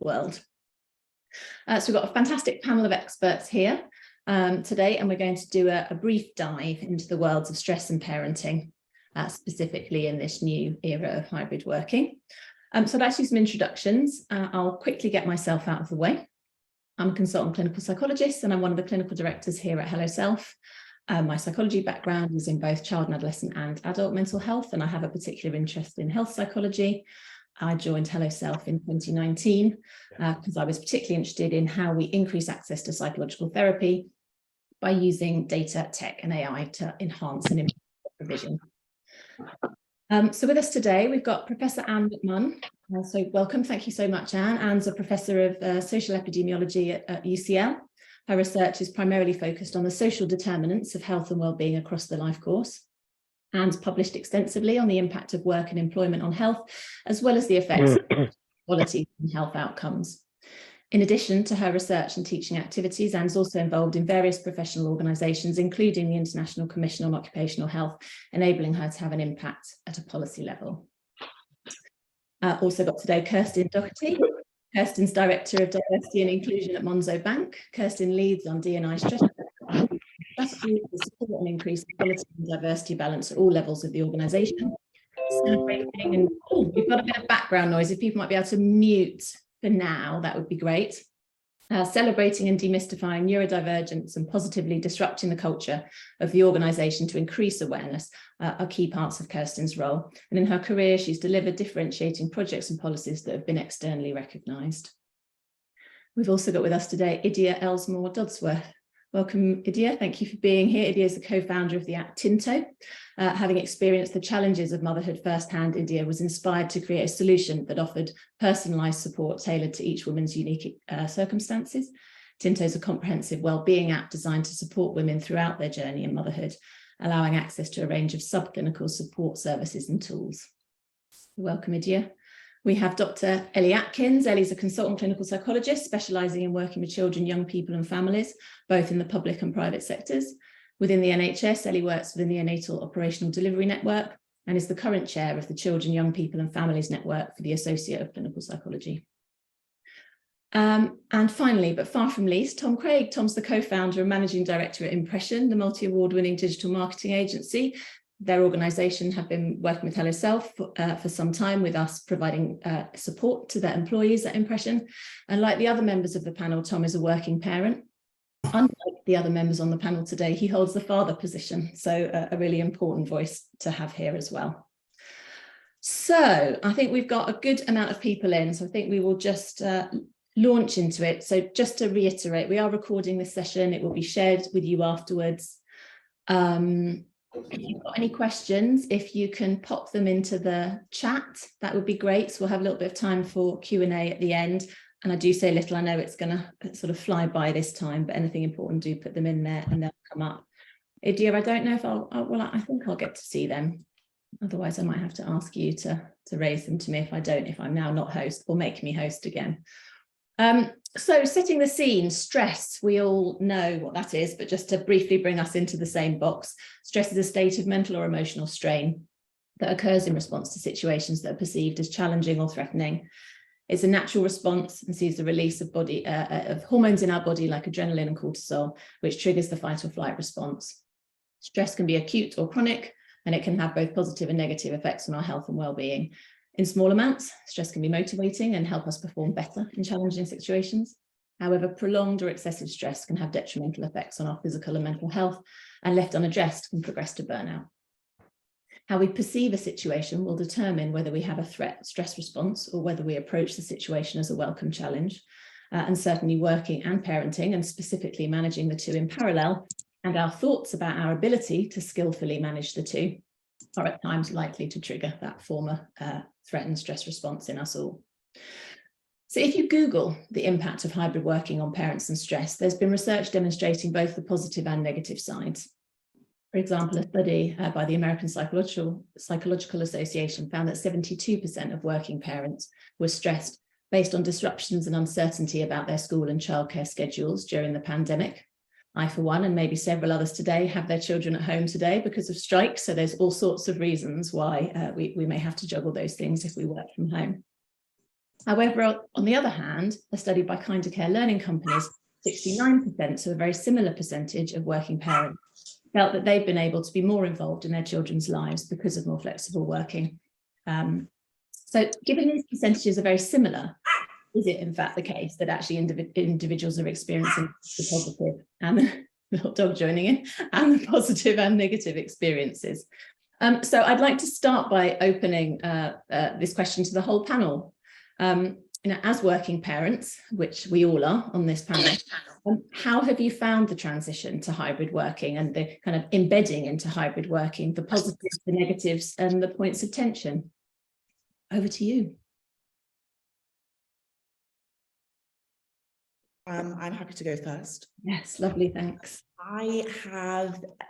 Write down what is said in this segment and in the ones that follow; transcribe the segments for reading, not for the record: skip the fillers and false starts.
world. So we've got a fantastic panel of experts here today, and we're going to do a brief dive into the worlds of stress and parenting, specifically in this new era of hybrid working. So I'd like to do some introductions. I'll quickly get myself out of the way. I'm a consultant clinical psychologist, and I'm one of the clinical directors here at HelloSelf. My psychology background is in both child and adolescent and adult mental health, and I have a particular interest in health psychology. I joined HelloSelf in 2019 because I was particularly interested in how we increase access to psychological therapy by using data, tech and AI to enhance and improve provision. So with us today, we've got Professor Anne McMunn. So welcome, thank you so much, Anne. Anne's a professor of social epidemiology at UCL. Her research is primarily focused on the social determinants of health and well-being across the life course, and published extensively on the impact of work and employment on health, as well as the effects of quality and health outcomes. In addition to her research and teaching activities, Anne's also involved in various professional organisations, including the International Commission on Occupational Health, enabling her to have an impact at a policy level. Also got today Kirsten Doherty. Kirsten's Director of Diversity and Inclusion at Monzo Bank. Kirsten leads on D&I stress strategies to support and increase equality and diversity balance at all levels of the organisation. Celebrating, and we've got a bit of background noise. If people might be able to mute for now, that would be great. Celebrating and demystifying neurodivergence and positively disrupting the culture of the organisation to increase awareness are key parts of Kirsten's role. And in her career, she's delivered differentiating projects and policies that have been externally recognised. We've also got with us today Idia Elsmore-Dodsworth. Welcome, Idia. Thank you for being here. Idia is the co-founder of the app Tinto. Having experienced the challenges of motherhood firsthand, Idia was inspired to create a solution that offered personalised support tailored to each woman's unique circumstances. Tinto is a comprehensive wellbeing app designed to support women throughout their journey in motherhood, allowing access to a range of subclinical support services and tools. Welcome, Idia. We have Dr. Ellie Atkins. Ellie's a consultant clinical psychologist specialising in working with children, young people and families, both in the public and private sectors. Within the NHS, Ellie works within the Neonatal Operational Delivery Network and is the current chair of the Children, Young People and Families Network for the Associate of Clinical Psychology. And finally, but far from least, Tom Craig. Tom's the co-founder and managing director at Impression, the multi-award-winning digital marketing agency. Their organisation have been working with HelloSelf for some time, with us providing support to their employees at Impression. And like the other members of the panel, Tom is a working parent. Unlike the other members on the panel today, he holds the father position, so a really important voice to have here as well. So I think we've got a good amount of people in, so I think we will just launch into it. So just to reiterate, we are recording this session. It will be shared with you afterwards. If you've got any questions, if you can pop them into the chat, that would be great. So we'll have a little bit of time for Q&A at the end. And I do say little, I know it's going to sort of fly by this time, but anything important, do put them in there and they'll come up. Idia, I don't know if well, I think I'll get to see them. Otherwise, I might have to ask you to raise them to me if I'm now not host, or make me host again. So setting the scene, stress, we all know what that is, but just to briefly bring us into the same box, stress is a state of mental or emotional strain that occurs in response to situations that are perceived as challenging or threatening. It's a natural response and sees the release of hormones in our body like adrenaline and cortisol, which triggers the fight or flight response. Stress can be acute or chronic, and it can have both positive and negative effects on our health and well-being. In small amounts, stress can be motivating and help us perform better in challenging situations. However, prolonged or excessive stress can have detrimental effects on our physical and mental health, and left unaddressed can progress to burnout. How we perceive a situation will determine whether we have a stress response or whether we approach the situation as a welcome challenge. And certainly working and parenting, and specifically managing the two in parallel, and our thoughts about our ability to skillfully manage the two, are at times likely to trigger that former threat and stress response in us all. So if you Google the impact of hybrid working on parents and stress, there's been research demonstrating both the positive and negative sides. For example, a study by the American Psychological Association found that 72% of working parents were stressed based on disruptions and uncertainty about their school and childcare schedules during the pandemic. I, for one, and maybe several others today, have their children at home today because of strikes. So there's all sorts of reasons why we may have to juggle those things if we work from home. However, on the other hand, a study by Kinder Care learning companies, 69%, so a very similar percentage of working parents, felt that they've been able to be more involved in their children's lives because of more flexible working. So given these percentages are very similar, is it in fact the case that actually individuals are experiencing the positive and the little dog joining in, and the positive and negative experiences? So I'd like to start by opening this question to the whole panel. As working parents, which we all are on this panel, how have you found the transition to hybrid working and the kind of embedding into hybrid working, the positives, the negatives, and the points of tension? Over to you. I'm happy to go first. Yes, lovely, thanks.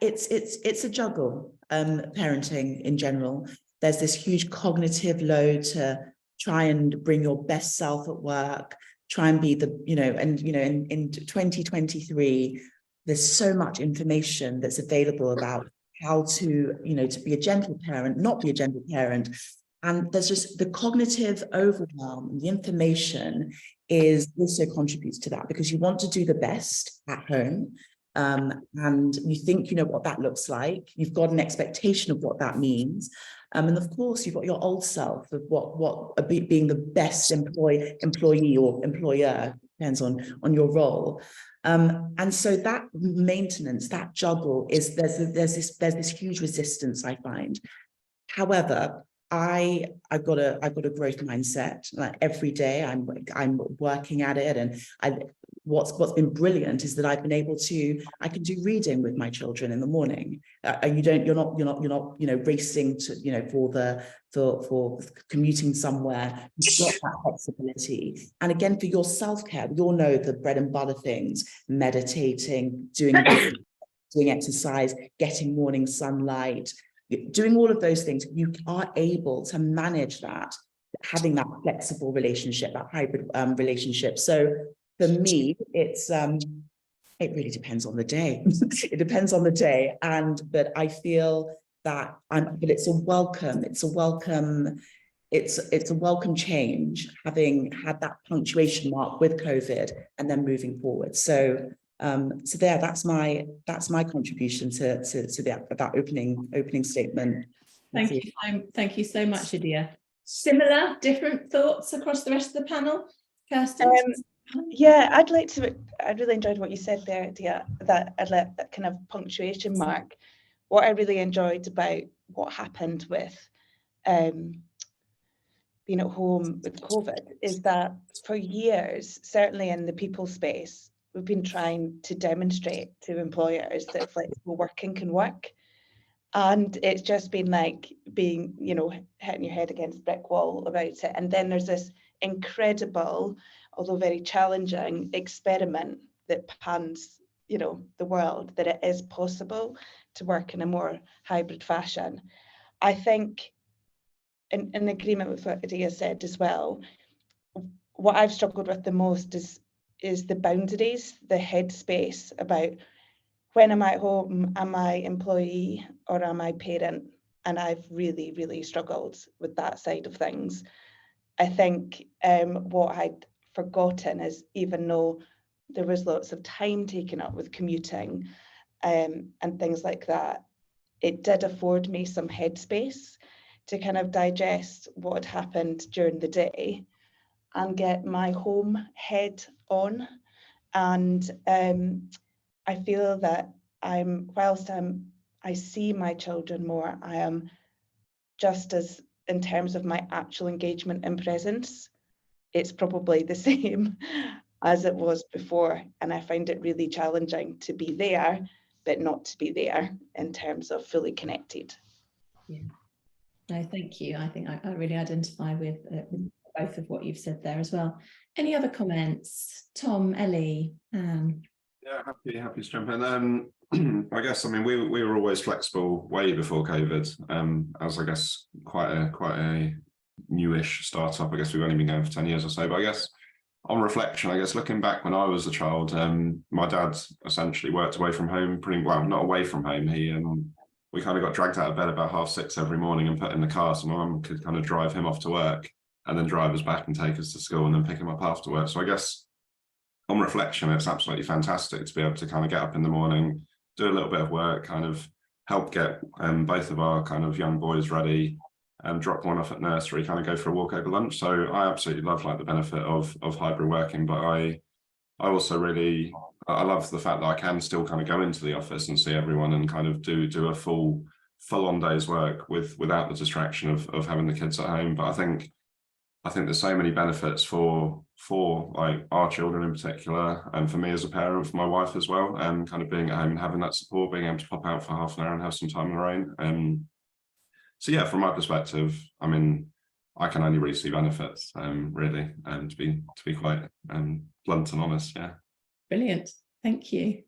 It's a juggle, parenting in general. There's this huge cognitive load to try and bring your best self at work, try and be in 2023, there's so much information that's available about how to be a gentle parent, not be a gentle parent. And there's just the cognitive overwhelm, the information also contributes to that, because you want to do the best at home. And you think you know what that looks like. You've got an expectation of what that means. And of course, you've got your old self of what being the best employee or employer, depends on your role. And so that maintenance, that juggle there's this huge resistance, I find. However, I've got a growth mindset. Like every day I'm working at it, and what's been brilliant is that I can do reading with my children in the morning. You're not racing to for commuting somewhere. You've got that flexibility. And again, for your self-care, we all know the bread and butter things: meditating, doing exercise, getting morning sunlight. Doing all of those things, you are able to manage that, having that flexible relationship, that hybrid relationship. So for me, it really depends on the day. It depends on the day, but I feel that but it's a welcome change, having had that punctuation mark with COVID and then moving forward. So that's my contribution to that opening statement. Thank you so much, Adia. Similar, different thoughts across the rest of the panel? Kirsten? Yeah, I really enjoyed what you said there, Adia, that kind of punctuation mark. What I really enjoyed about what happened with being at home with COVID is that for years, certainly in the people space, we've been trying to demonstrate to employers that flexible working can work. And it's just been like being, hitting your head against a brick wall about it. And then there's this incredible, although very challenging, experiment that pans, the world, that it is possible to work in a more hybrid fashion. I think, in agreement with what Adia said as well, what I've struggled with the most is the boundaries, the headspace about when am I at home, am I employee or am I parent? And I've really, really struggled with that side of things. I think what I'd forgotten is, even though there was lots of time taken up with commuting and things like that, it did afford me some headspace to kind of digest what had happened during the day and get my home head on. And I feel that whilst I see my children more, I am just as, in terms of my actual engagement and presence, it's probably the same as it was before. And I find it really challenging to be there, but not to be there in terms of fully connected. Yeah. No, thank you. I think I really identify with both of what you've said there as well. Any other comments? Tom, Ellie? Yeah, happy to jump in. I guess, we were always flexible way before COVID, as I guess quite a newish startup. I guess we've only been going for 10 years or so, but I guess on reflection, I guess looking back when I was a child, my dad essentially worked away from home, pretty well, not away from home. We kind of got dragged out of bed about 6:30 every morning and put in the car so my mum could kind of drive him off to work. and then drive us back and take us to school and then pick them up after work. So I guess on reflection, it's absolutely fantastic to be able to kind of get up in the morning, do a little bit of work, kind of help get both of our kind of young boys ready, and drop one off at nursery, kind of go for a walk over lunch. So I absolutely love like the benefit of hybrid working, but I also really, I love the fact that I can still kind of go into the office and see everyone and kind of do a full on day's work without the distraction of having the kids at home. But I think there's so many benefits for like our children in particular, and for me as a parent, for my wife as well, and kind of being at home and having that support, being able to pop out for half an hour and have some time on our own. So yeah, from my perspective, I mean, I can only really see benefits, really, to be quite blunt and honest. Yeah. Brilliant. Thank you.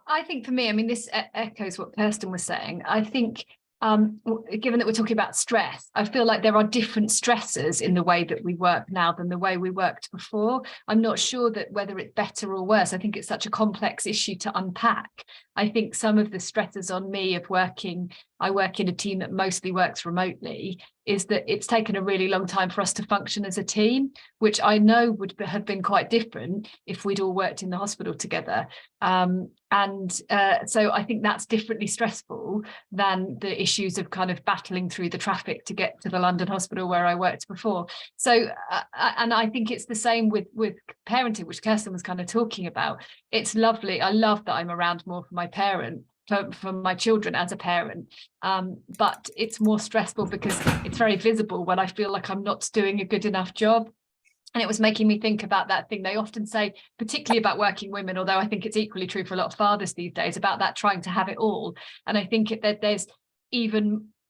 I think for me, I mean, this echoes what Kirsten was saying. I think, given that we're talking about stress, I feel like there are different stressors in the way that we work now than the way we worked before. I'm not sure that whether it's better or worse. I think it's such a complex issue to unpack. I think some of the stresses on me of working, I work in a team that mostly works remotely, is that it's taken a really long time for us to function as a team, which I know would have been quite different if we'd all worked in the hospital together. So I think that's differently stressful than the issues of kind of battling through the traffic to get to the London hospital where I worked before. So, and I think it's the same with parenting, which Kirsten was kind of talking about. It's lovely. I love that I'm around more for my for my children as a parent, but it's more stressful because it's very visible when I feel like I'm not doing a good enough job. And it was making me think about that thing they often say, particularly about working women, although I think it's equally true for a lot of fathers these days, about that trying to have it all. And I think that there's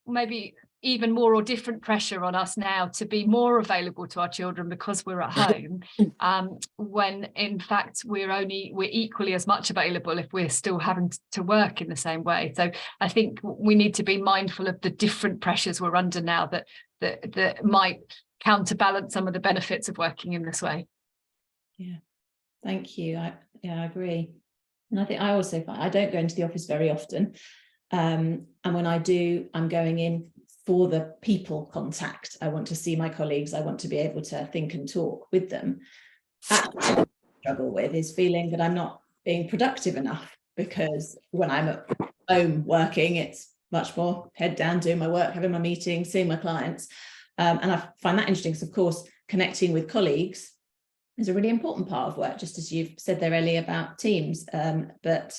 maybe even more or different pressure on us now to be more available to our children because we're at home, when in fact we're equally as much available if we're still having to work in the same way. So I think we need to be mindful of the different pressures we're under now that might counterbalance some of the benefits of working in this way. Yeah, thank you. I agree. And I think I also find I don't go into the office very often, and when I do, I'm going in for the people contact. I want to see my colleagues. I want to be able to think and talk with them. What I struggle with is feeling that I'm not being productive enough, because when I'm at home working, it's much more head down, doing my work, having my meetings, seeing my clients. And I find that interesting because, of course, connecting with colleagues is a really important part of work, just as you've said there, Ellie, about teams. But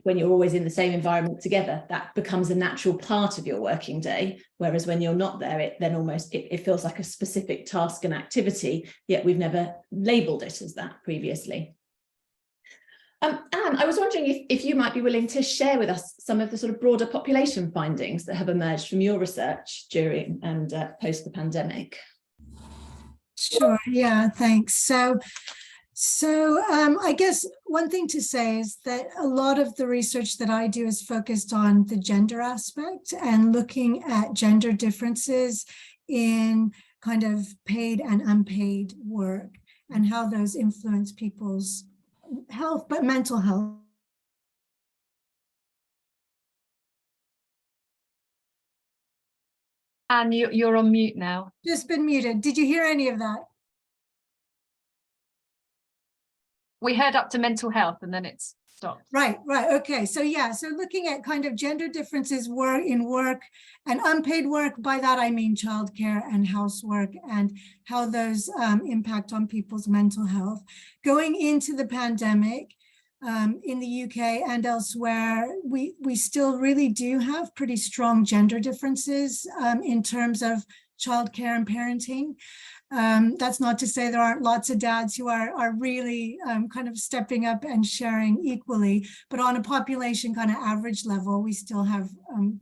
when you're always in the same environment together, that becomes a natural part of your working day. Whereas when you're not there, it feels like a specific task and activity, yet we've never labelled it as that previously. Anne, I was wondering if you might be willing to share with us some of the sort of broader population findings that have emerged from your research during and post the pandemic. Sure, yeah, thanks. So I guess one thing to say is that a lot of the research that I do is focused on the gender aspect and looking at gender differences in kind of paid and unpaid work and how those influence people's health, but mental health. And you're on mute now. Just been muted. Did you hear any of that? We heard up to mental health and then it's stopped. Right. Okay. So yeah, so looking at kind of gender differences in work and unpaid work, by that I mean childcare and housework, and how those impact on people's mental health. Going into the pandemic, in the UK and elsewhere, we still really do have pretty strong gender differences in terms of childcare and parenting. That's not to say there aren't lots of dads who are really kind of stepping up and sharing equally, but on a population kind of average level, we still have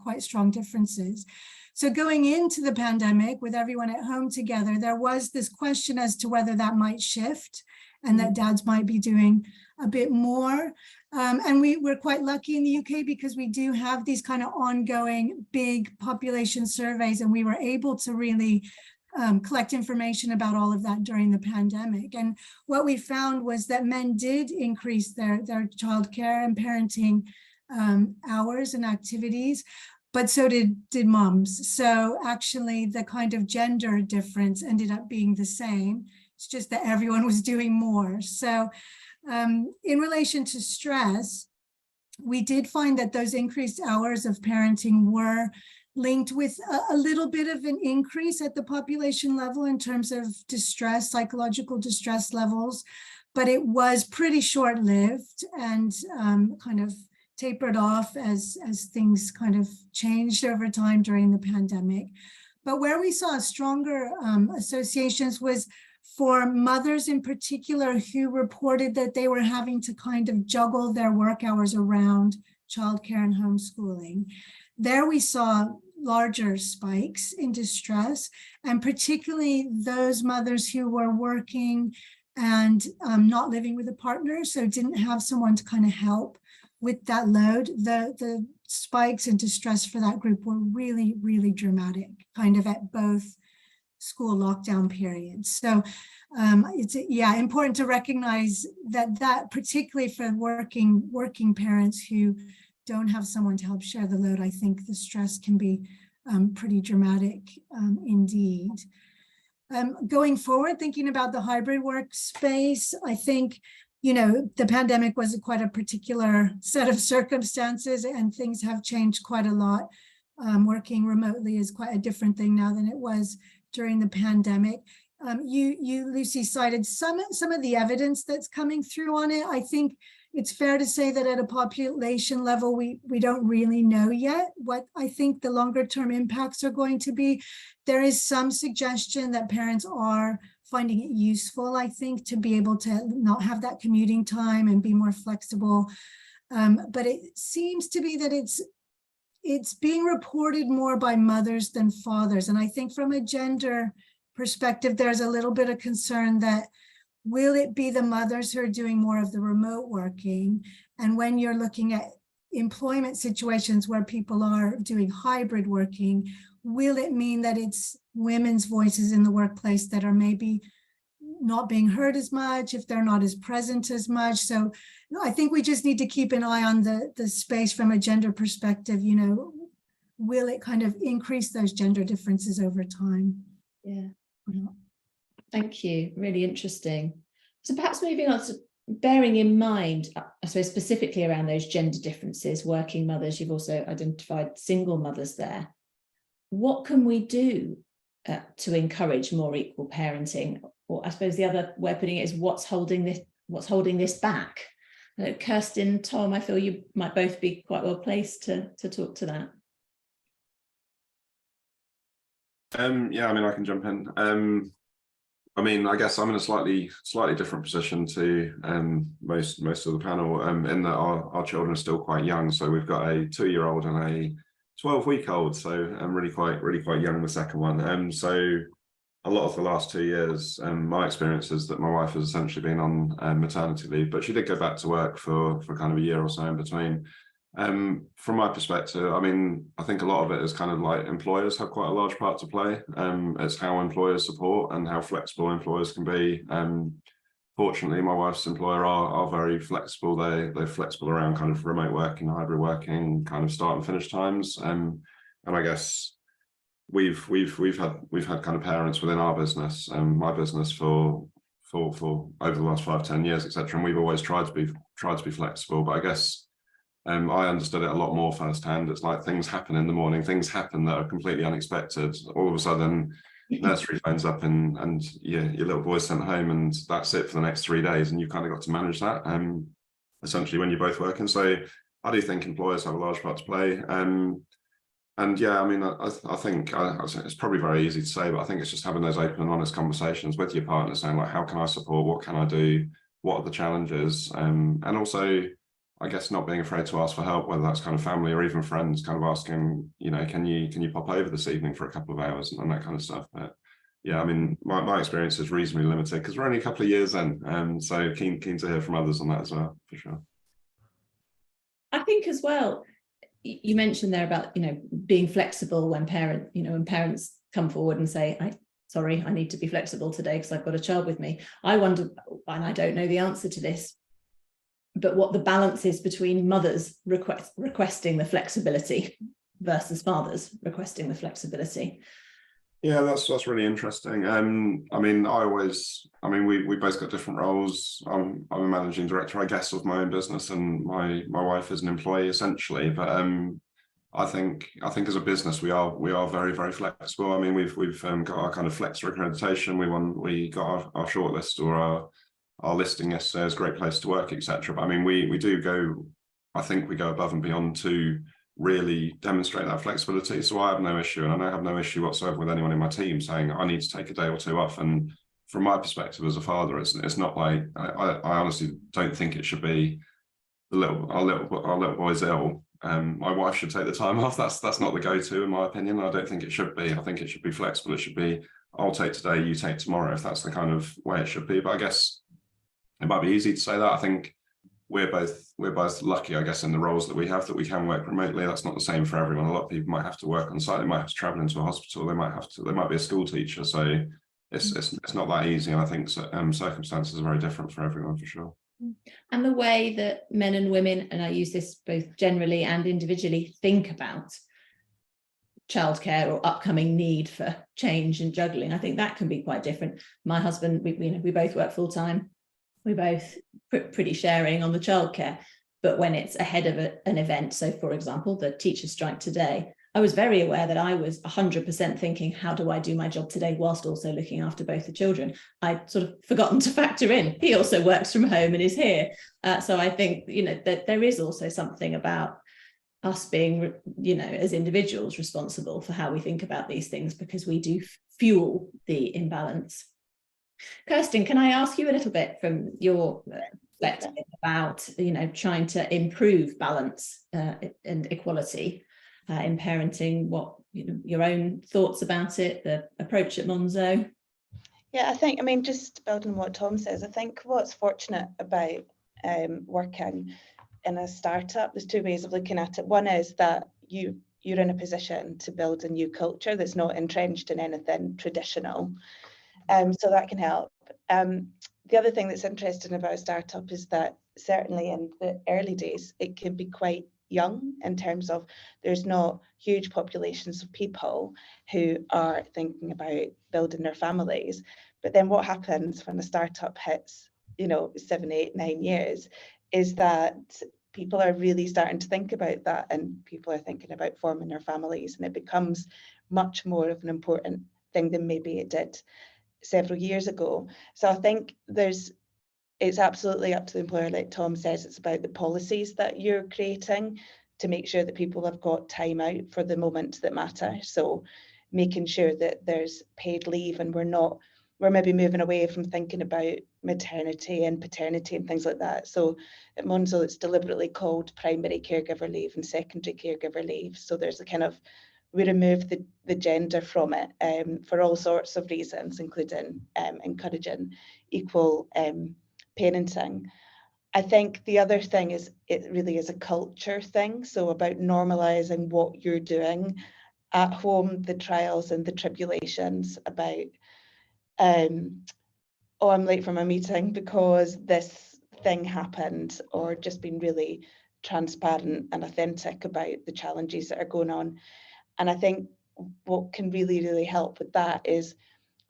quite strong differences. So going into the pandemic with everyone at home together, there was this question as to whether that might shift and that dads might be doing a bit more. And we're quite lucky in the UK because we do have these kind of ongoing big population surveys, and we were able to really collect information about all of that during the pandemic. And what we found was that men did increase their childcare and parenting hours and activities, but so did moms. So actually the kind of gender difference ended up being the same. It's just that everyone was doing more. So in relation to stress, we did find that those increased hours of parenting were linked with a little bit of an increase at the population level in terms of distress, psychological distress levels, but it was pretty short-lived and kind of tapered off as things kind of changed over time during the pandemic. But where we saw stronger associations was for mothers in particular who reported that they were having to kind of juggle their work hours around childcare and homeschooling. There we saw larger spikes in distress, and particularly those mothers who were working and not living with a partner, so didn't have someone to kind of help with that load. The spikes in distress for that group were really, really dramatic, kind of at both school lockdown periods. So it's important to recognize that particularly for working parents who don't have someone to help share the load, I think the stress can be pretty dramatic indeed. Going forward, thinking about the hybrid workspace, I think, you know, the pandemic was quite a particular set of circumstances and things have changed quite a lot. Working remotely is quite a different thing now than it was during the pandemic. You Lucy, cited some of the evidence that's coming through on it. I think it's fair to say that at a population level, we don't really know yet what I think the longer term impacts are going to be. There is some suggestion that parents are finding it useful, I think, to be able to not have that commuting time and be more flexible. But it seems to be that it's being reported more by mothers than fathers. And I think from a gender perspective, there's a little bit of concern that will it be the mothers who are doing more of the remote working? And when you're looking at employment situations where people are doing hybrid working, will it mean that it's women's voices in the workplace that are maybe not being heard as much, if they're not as present as much? So I think we just need to keep an eye on the space from a gender perspective. You know, will it kind of increase those gender differences over time? Yeah. Thank you. Really interesting. So perhaps moving on to bearing in mind, I suppose, specifically around those gender differences, working mothers, you've also identified single mothers there. What can we do to encourage more equal parenting? Or I suppose the other way of putting it is what's holding this back? Kirsten, Tom, I feel you might both be quite well placed to talk to that. Yeah, I mean, I can jump in. I mean, I guess I'm in a slightly different position to most of the panel, in that our children are still quite young. So we've got a 2-year-old and a 12-week-old. So I'm really quite young, the second one. So a lot of the last 2 years, my experience is that my wife has essentially been on maternity leave, but she did go back to work for kind of a year or so in between. From my perspective, I mean, I think a lot of it is kind of like employers have quite a large part to play. It's how employers support and how flexible employers can be. Fortunately, my wife's employer are very flexible. They're flexible around kind of remote working, hybrid working, kind of start and finish times. And I guess we've had kind of parents within our business, my business for over the last 5-10 years, etc. And we've always tried to be flexible. But I guess I understood it a lot more firsthand. It's like things happen in the morning, things happen that are completely unexpected. All of a sudden, nursery phones up and your little boy's sent home, and that's it for the next 3 days, and you kind of got to manage that. Essentially, when you're both working, so I do think employers have a large part to play. And yeah, I mean, I think it's probably very easy to say, but I think it's just having those open and honest conversations with your partner, saying like, how can I support? What can I do? What are the challenges? And also, I guess not being afraid to ask for help, whether that's kind of family or even friends, kind of asking, you know, can you pop over this evening for a couple of hours and that kind of stuff. But yeah, I mean, my experience is reasonably limited because we're only a couple of years in, so keen to hear from others on that as well, for sure. I think as well, you mentioned there about, you know, being flexible when parents come forward and say, sorry, I need to be flexible today because I've got a child with me. I wonder, and I don't know the answer to this, but what the balance is between mothers requesting the flexibility versus fathers requesting the flexibility. Yeah, that's really interesting. I mean, we both got different roles. I'm a managing director, I guess, of my own business, and my wife is an employee essentially. But I think as a business we are very, very flexible. I mean, we've got our kind of flex accreditation. We got our shortlist or our listing yesterday as a great place to work, etc. But I mean, we do go. I think we go above and beyond to really demonstrate that flexibility. So I have no issue, and I have no issue whatsoever with anyone in my team saying I need to take a day or two off. And from my perspective as a father, it's not like I honestly don't think it should be our little boy's ill. My wife should take the time off. That's not the go-to in my opinion. I don't think it should be. I think it should be flexible. It should be I'll take today, you take tomorrow, if that's the kind of way it should be. But I guess it might be easy to say that. I think we're both lucky, I guess, in the roles that we have, that we can work remotely. That's not the same for everyone. A lot of people might have to work on site. They might have to travel into a hospital. They might be a school teacher. So it's not that easy. And I think circumstances are very different for everyone, for sure. And the way that men and women, and I use this both generally and individually, think about childcare or upcoming need for change and juggling, I think that can be quite different. My husband, we both work full time. We're both pretty sharing on the childcare, but when it's ahead of an event, so for example, the teachers' strike today, I was very aware that I was 100% thinking, how do I do my job today whilst also looking after both the children? I'd sort of forgotten to factor in, he also works from home and is here. So I think, that there is also something about us being, as individuals responsible for how we think about these things, because we do fuel the imbalance. Kirsten, can I ask you a little bit from your perspective about, trying to improve balance and equality in parenting, what, your own thoughts about it, the approach at Monzo? Yeah, just building on what Tom says, I think what's fortunate about working in a startup, there's two ways of looking at it. One is that you're in a position to build a new culture that's not entrenched in anything traditional. So that can help. The other thing that's interesting about a startup is that certainly in the early days, it can be quite young in terms of there's not huge populations of people who are thinking about building their families. But then what happens when a startup hits, 7, 8, 9 years is that people are really starting to think about that, and people are thinking about forming their families, and it becomes much more of an important thing than maybe it did several years ago. So I think it's absolutely up to the employer, like Tom says. It's about the policies that you're creating to make sure that people have got time out for the moments that matter. So making sure that there's paid leave, and we're maybe moving away from thinking about maternity and paternity and things like that. So at Monzo, it's deliberately called primary caregiver leave and secondary caregiver leave. So there's we remove the gender from it for all sorts of reasons, including encouraging equal parenting. I think the other thing is it really is a culture thing. So about normalizing what you're doing at home, the trials and the tribulations about, I'm late for my meeting because this thing happened, or just being really transparent and authentic about the challenges that are going on. And I think what can really, really help with that is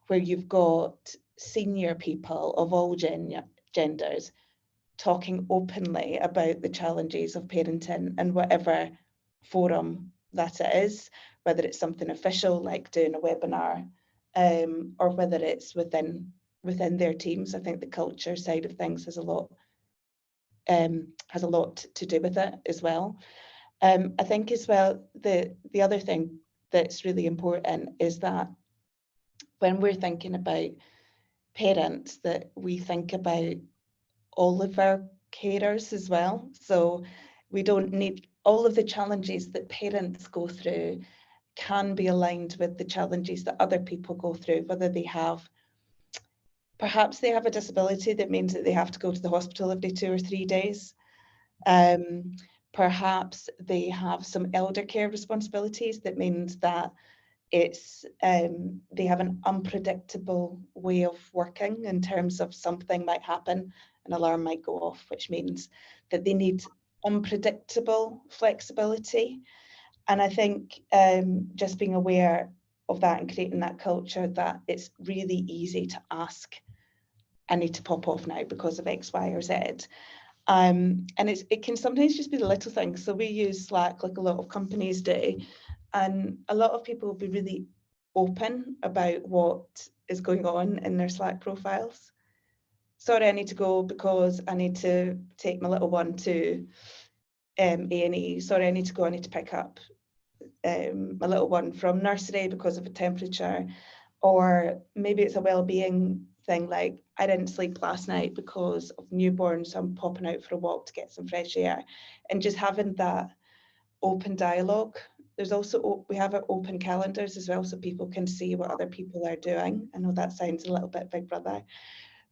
where you've got senior people of all genders talking openly about the challenges of parenting in whatever forum that it is, whether it's something official like doing a webinar, or whether it's within their teams. I think the culture side of things has a lot to do with it as well. I think as well, the other thing that's really important is that when we're thinking about parents, that we think about all of our carers as well. So we don't need all of the challenges that parents go through can be aligned with the challenges that other people go through, whether perhaps they have a disability that means that they have to go to the hospital every 2 or 3 days. Perhaps they have some elder care responsibilities that means that they have an unpredictable way of working in terms of something might happen, an alarm might go off, which means that they need unpredictable flexibility. And I think just being aware of that and creating that culture that it's really easy to ask, I need to pop off now because of X, Y, or Z. And it can sometimes just be the little things. So we use Slack like a lot of companies do, and a lot of people will be really open about what is going on in their Slack profiles. Sorry, I need to go because I need to take my little one to A&E. Sorry, I need to go, I need to pick up my little one from nursery because of a temperature. Or maybe it's a well-being thing, like I didn't sleep last night because of newborn, so I'm popping out for a walk to get some fresh air. And just having that open dialogue. There's also, we have our open calendars as well, so people can see what other people are doing. I know that sounds a little bit Big Brother,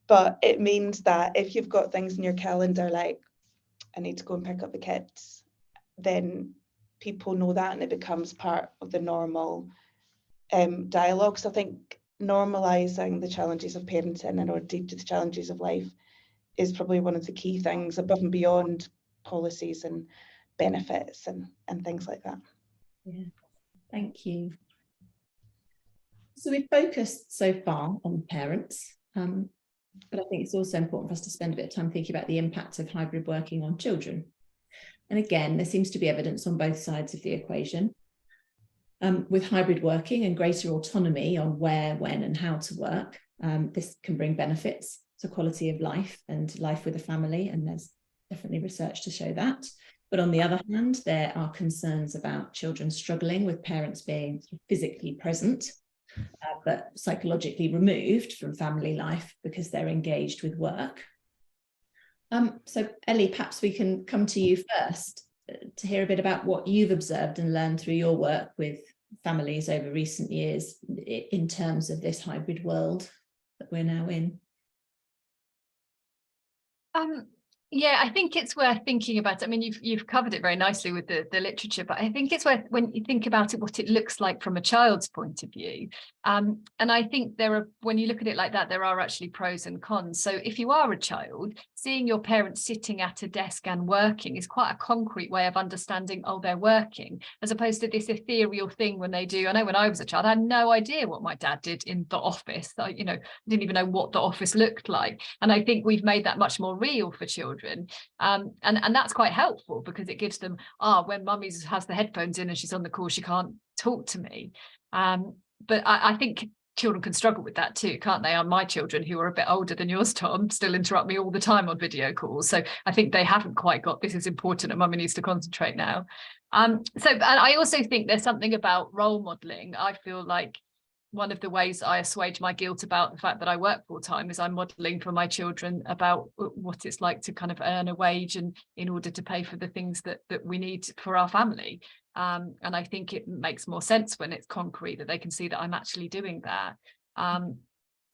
but it means that if you've got things in your calendar like I need to go and pick up the kids, then people know that and it becomes part of the normal dialogue. So I think normalizing the challenges of parenting and or deep to the challenges of life is probably one of the key things above and beyond policies and benefits and things like that. Yeah, thank you. So we've focused so far on parents, but I think it's also important for us to spend a bit of time thinking about the impact of hybrid working on children. And again, there seems to be evidence on both sides of the equation. With hybrid working and greater autonomy on where, when, and how to work, this can bring benefits to quality of life and life with a family, and there's definitely research to show that. But on the other hand, there are concerns about children struggling with parents being physically present, but psychologically removed from family life because they're engaged with work. So Ellie, perhaps we can come to you first to hear a bit about what you've observed and learned through your work with families over recent years in terms of this hybrid world that we're now in. Yeah, I think it's worth thinking about. I mean, you've covered it very nicely with the literature, but I think it's worth, when you think about it, what it looks like from a child's point of view. And I think when you look at it like that, there are actually pros and cons. So if you are a child, seeing your parents sitting at a desk and working is quite a concrete way of understanding, oh, they're working, as opposed to this ethereal thing when they do. I know when I was a child, I had no idea what my dad did in the office. I didn't even know what the office looked like. And I think we've made that much more real for children. And that's quite helpful because it gives them, when mummy has the headphones in and she's on the call, she can't talk to me. But I think children can struggle with that too, can't they? My children, who are a bit older than yours, Tom, still interrupt me all the time on video calls. So I think they haven't quite got, this is important and mummy needs to concentrate now. And I also think there's something about role modeling. I feel like one of the ways I assuage my guilt about the fact that I work full time is I'm modeling for my children about what it's like to kind of earn a wage and in order to pay for the things that we need for our family. And I think it makes more sense when it's concrete, that they can see that I'm actually doing that. And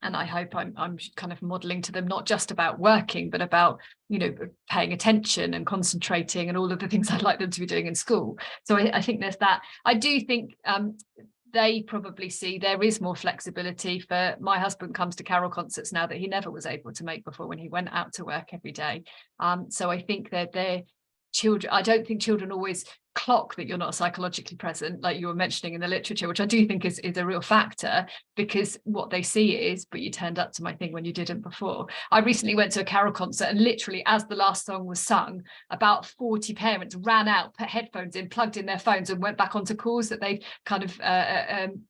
I hope I'm kind of modeling to them, not just about working, but about, paying attention and concentrating and all of the things I'd like them to be doing in school. So I think there's that. I do think they probably see there is more flexibility. For my husband comes to carol concerts now that he never was able to make before when he went out to work every day. So I think that they're children. I don't think children always clock that you're not psychologically present, like you were mentioning in the literature, which I do think is a real factor, because what they see is, but you turned up to my thing when you didn't before. I recently went to a carol concert and literally as the last song was sung, about 40 parents ran out, put headphones in, plugged in their phones and went back onto calls that they've kind of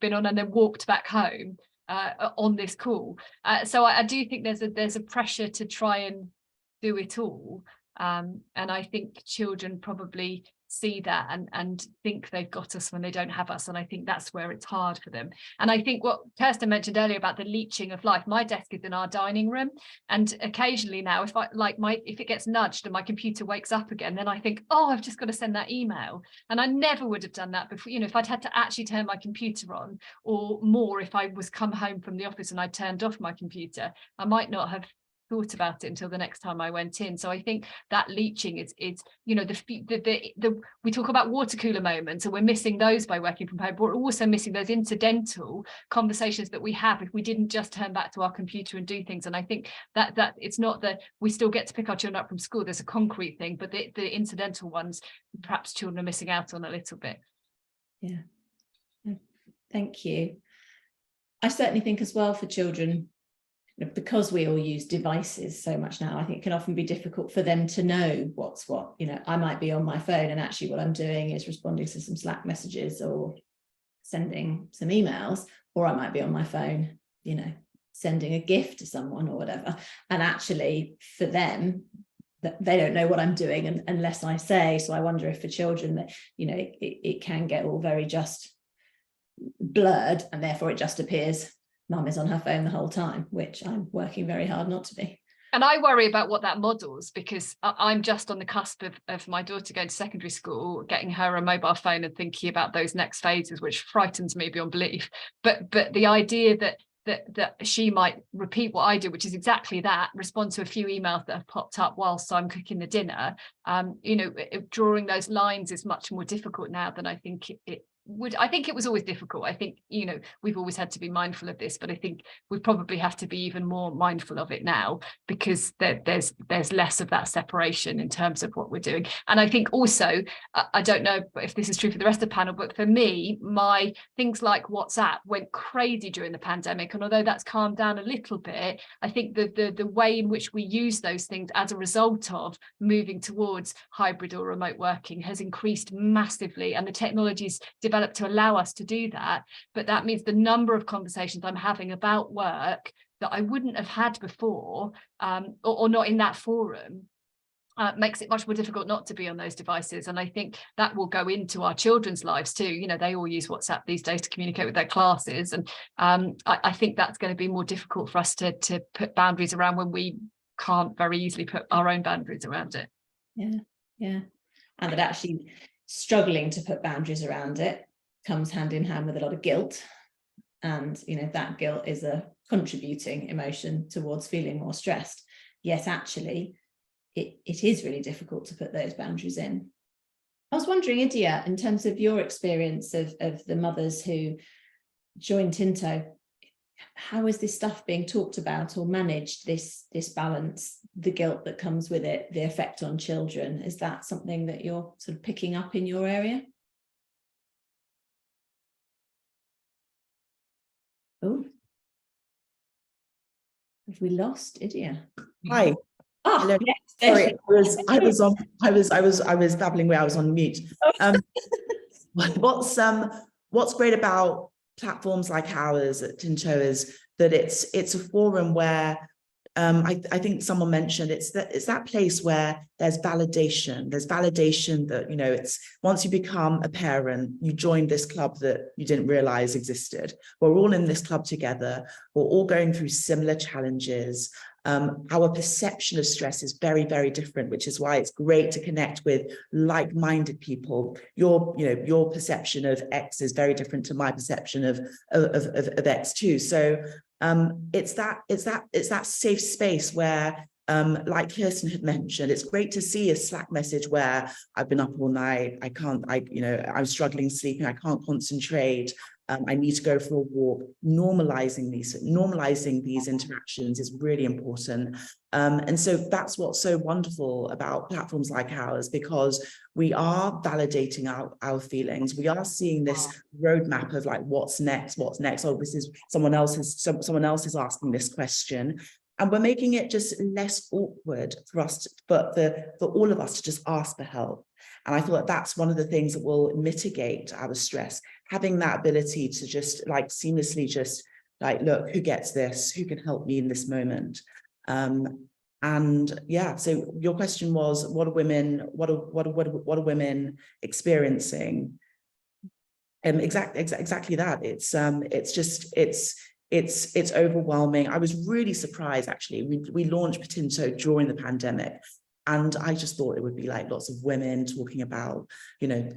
been on, and then walked back home on this call. So I do think there's a pressure to try and do it all. And I think children probably see that and think they've got us when they don't have us, and I think that's where it's hard for them. And I think what Kirsten mentioned earlier about the leeching of life, my desk is in our dining room, and occasionally now if it gets nudged and my computer wakes up again, then I think, oh, I've just got to send that email, and I never would have done that before. If I'd had to actually turn my computer on, or more if I was come home from the office and I turned off my computer, I might not have thought about it until the next time I went in. So I think that leeching is we talk about water cooler moments, and we're missing those by working from home, but we're also missing those incidental conversations that we have if we didn't just turn back to our computer and do things. And I think that it's not that we still get to pick our children up from school, there's a concrete thing, but the incidental ones perhaps children are missing out on a little bit. Yeah. Thank you. I certainly think as well for children, because we all use devices so much now, I think it can often be difficult for them to know what's what. I might be on my phone and actually what I'm doing is responding to some Slack messages or sending some emails, or I might be on my phone, sending a gift to someone or whatever. And actually for them, they don't know what I'm doing unless I say. So I wonder if for children that, it can get all very just blurred, and therefore it just appears mum is on her phone the whole time, which I'm working very hard not to be. And I worry about what that models, because I'm just on the cusp of my daughter going to secondary school, getting her a mobile phone and thinking about those next phases, which frightens me beyond belief. But the idea that she might repeat what I do, which is exactly that, respond to a few emails that have popped up whilst I'm cooking the dinner, drawing those lines is much more difficult now than I think it would. I think it was always difficult. I think, we've always had to be mindful of this, but I think we probably have to be even more mindful of it now, because there's less of that separation in terms of what we're doing. And I think also, I don't know if this is true for the rest of the panel, but for me, my things like WhatsApp went crazy during the pandemic. And although that's calmed down a little bit, I think the way in which we use those things as a result of moving towards hybrid or remote working has increased massively, and the technologies developed to allow us to do that. But that means the number of conversations I'm having about work that I wouldn't have had before, or not in that forum, makes it much more difficult not to be on those devices. And I think that will go into our children's lives too. They all use WhatsApp these days to communicate with their classes, and I think that's going to be more difficult for us to put boundaries around when we can't very easily put our own boundaries around it. Yeah. And that actually struggling to put boundaries around it comes hand in hand with a lot of guilt. And, that guilt is a contributing emotion towards feeling more stressed. Yes, actually, it is really difficult to put those boundaries in. I was wondering, Idia, in terms of your experience of the mothers who joined Tinto, how is this stuff being talked about or managed, this balance, the guilt that comes with it, the effect on children? Is that something that you're sort of picking up in your area? Oh, have we lost Idia? Hi. Hello. Yes, sorry, I was babbling where I was on mute. What's great about platforms like ours at Tinto is that it's a forum where I think someone mentioned it's that place where there's validation. There's validation that, it's once you become a parent, you join this club that you didn't realize existed. We're all in this club together. We're all going through similar challenges. Our perception of stress is very, very different, which is why it's great to connect with like-minded people. Your perception of X is very different to my perception of X too. So it's that safe space where, like Kirsten had mentioned, it's great to see a Slack message where I've been up all night, I'm struggling sleeping, I can't concentrate, I need to go for a walk. Normalizing these interactions is really important. And so that's what's so wonderful about platforms like ours, because we are validating our feelings. We are seeing this roadmap of like, what's next? Oh, this is someone else is asking this question. And we're making it just less awkward for us, for all of us to just ask for help. And I thought that's one of the things that will mitigate our stress, having that ability to just like seamlessly just like, look, who gets this? Who can help me in this moment? And yeah, so your question was, what are women experiencing? Exactly that. It's overwhelming. I was really surprised, actually. We launched Tinto during the pandemic, and I just thought it would be like lots of women talking about,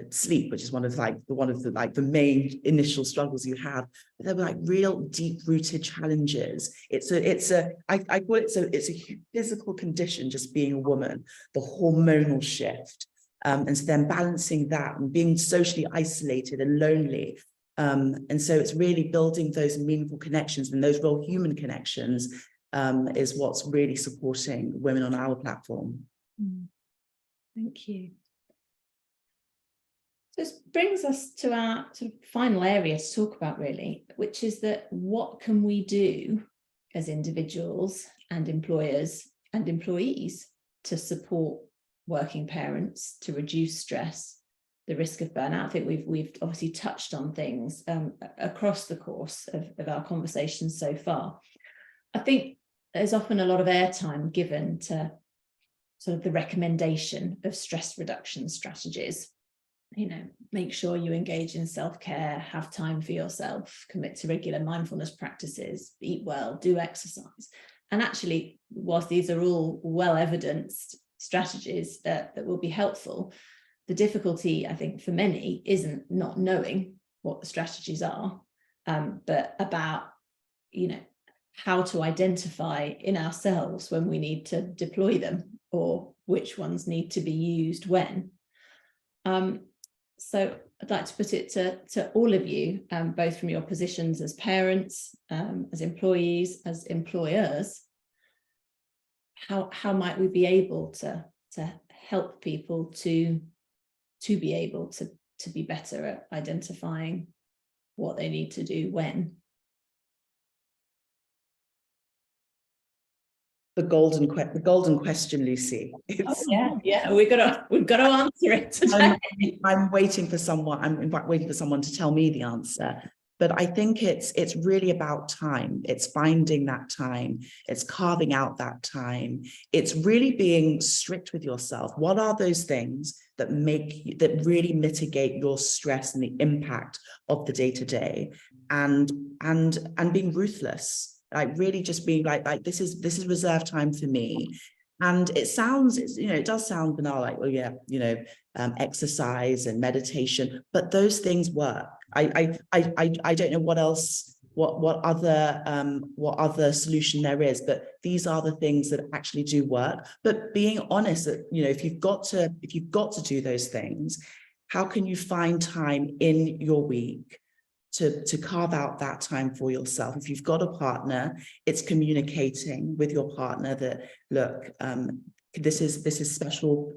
sleep, which is one of the main initial struggles you have. But there were like real deep-rooted challenges. I call it it's a physical condition, just being a woman, the hormonal shift. And so then balancing that and being socially isolated and lonely. And so it's really building those meaningful connections, and those real human connections is what's really supporting women on our platform. Thank you. This brings us to our sort of final area to talk about, really, which is that what can we do as individuals and employers and employees to support working parents to reduce stress, the risk of burnout. I think we've obviously touched on things across the course of our conversations so far. I think there's often a lot of airtime given to sort of the recommendation of stress reduction strategies. You know, make sure you engage in self-care, have time for yourself, commit to regular mindfulness practices, eat well, do exercise. And actually, whilst these are all well-evidenced strategies that will be helpful, the difficulty, I think, for many isn't not knowing what the strategies are, but about, you know, how to identify in ourselves when we need to deploy them or which ones need to be used when. So I'd like to put it to all of you, both from your positions as parents, as employees, as employers, how might we be able to help people to be able to be better at identifying what they need to do when? The golden question, Lucy. Yeah, we've got to answer it today. I'm waiting for someone. I'm waiting for someone to tell me the answer. But I think it's really about time. It's finding that time. It's carving out that time. It's really being strict with yourself. What are those things that really mitigate your stress and the impact of the day-to-day, and being ruthless. Like really just being like this is reserved time for me. And it does sound banal, like, well, yeah, exercise and meditation, but those things work. I don't know what else, what other solution there is, but these are the things that actually do work. But being honest that, if you've got to do those things, how can you find time in your week to carve out that time for yourself? If you've got a partner, it's communicating with your partner that, look, this is special,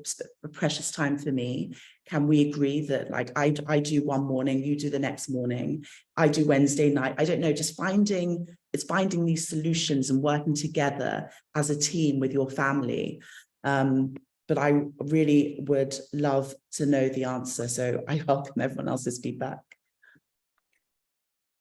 precious time for me. Can we agree that, like, I do one morning, you do the next morning, I do Wednesday night? I don't know, just finding these solutions and working together as a team with your family. But I really would love to know the answer, so I welcome everyone else's feedback.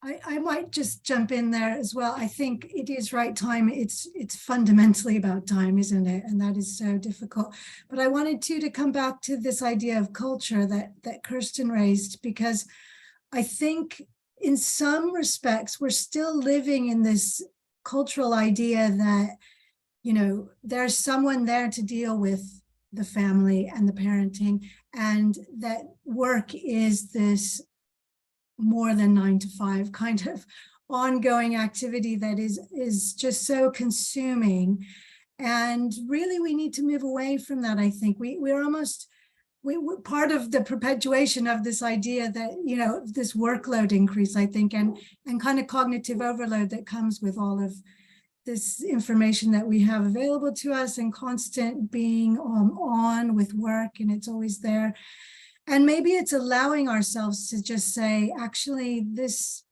I might just jump in there as well. I think it is right time. It's fundamentally about time, isn't it? And that is so difficult. But I wanted to come back to this idea of culture that Kirsten raised, because I think in some respects, we're still living in this cultural idea that, there's someone there to deal with the family and the parenting, and that work is this more than 9 to 5 kind of ongoing activity that is just so consuming. And really, we need to move away from that. I think we're part of the perpetuation of this idea that, this workload increase, I think, and kind of cognitive overload that comes with all of this information that we have available to us, and constant being on with work, and it's always there. And maybe it's allowing ourselves to just say, actually, this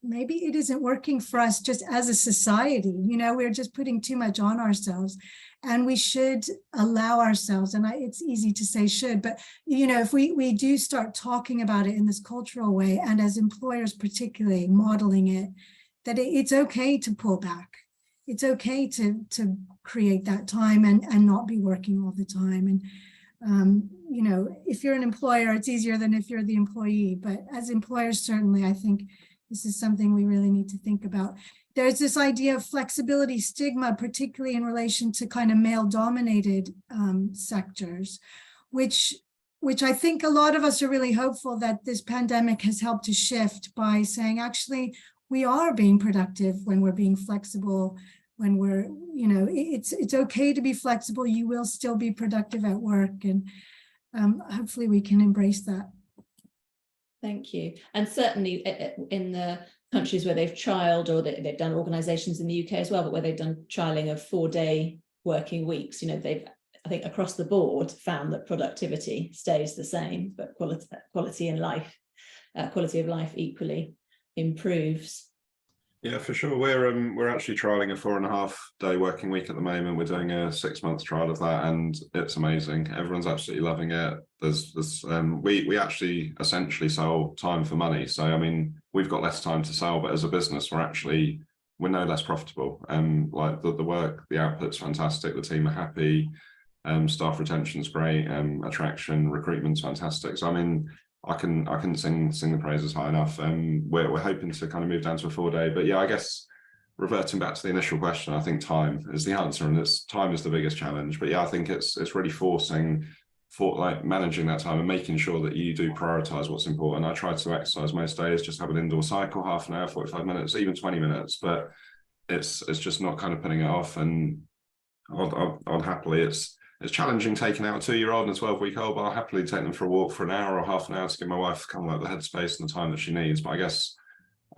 maybe it isn't working for us just as a society. We're just putting too much on ourselves, and we should allow ourselves. And it's easy to say should, but if we do start talking about it in this cultural way, and as employers particularly modeling it, that it's okay to pull back. It's okay to create that time and not be working all the time. And if you're an employer, it's easier than if you're the employee. But as employers, certainly, I think this is something we really need to think about. There's this idea of flexibility stigma, particularly in relation to kind of male-dominated sectors, which I think a lot of us are really hopeful that this pandemic has helped to shift by saying, actually, we are being productive when we're being flexible, when we're, it's okay to be flexible. You will still be productive at work, and hopefully we can embrace that. Thank you. And certainly in the countries where they've trialed, or they've done, organisations in the UK as well, but where they've done trialling of 4-day working weeks, I think across the board found that productivity stays the same, but quality of life equally improves. Yeah, for sure. We're actually trialing a 4.5-day working week at the moment. We're doing a 6-month trial of that, and it's amazing. Everyone's absolutely loving it. We actually essentially sell time for money. So I mean, we've got less time to sell, but as a business, we're no less profitable. Like the work, the output's fantastic. The team are happy. Staff retention's great. Attraction, recruitment's fantastic. So I mean, I can sing the praises high enough. We're hoping to kind of move down to a 4-day, but yeah, I guess reverting back to the initial question, I think time is the answer, and time is the biggest challenge. But yeah, I think it's really managing that time and making sure that you do prioritize what's important. I try to exercise most days, just have an indoor cycle, half an hour, 45 minutes, even 20 minutes, but it's just not kind of putting it off. And I'll happily, it's challenging taking out a 2-year-old and a 12-week-old, but I'll happily take them for a walk for an hour or half an hour to give my wife kind of like the headspace and the time that she needs. But I guess,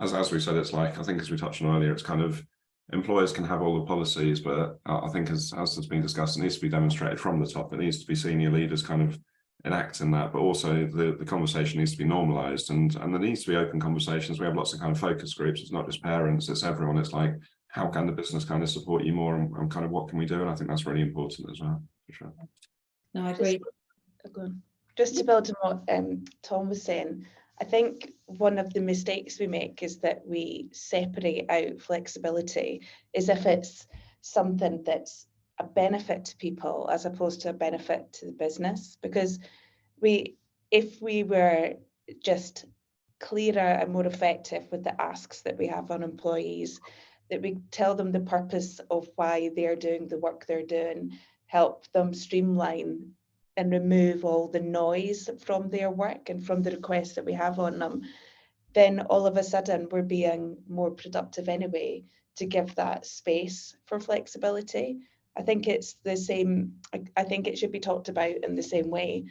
as we said, it's like, I think as we touched on earlier, it's kind of, employers can have all the policies, but I think as has been discussed, it needs to be demonstrated from the top. It needs to be senior leaders kind of enacting that, but also the conversation needs to be normalized, and there needs to be open conversations. We have lots of kind of focus groups. It's not just parents, it's everyone. It's like, how can the business kind of support you more, and kind of what can we do? And I think that's really important as well, for sure. No, I agree. Just to build on what Tom was saying, I think one of the mistakes we make is that we separate out flexibility as if it's something that's a benefit to people as opposed to a benefit to the business. Because if we were just clearer and more effective with the asks that we have on employees, that we tell them the purpose of why they're doing the work they're doing, help them streamline and remove all the noise from their work and from the requests that we have on them, then all of a sudden we're being more productive anyway to give that space for flexibility. I think it's the same, I think it should be talked about in the same way.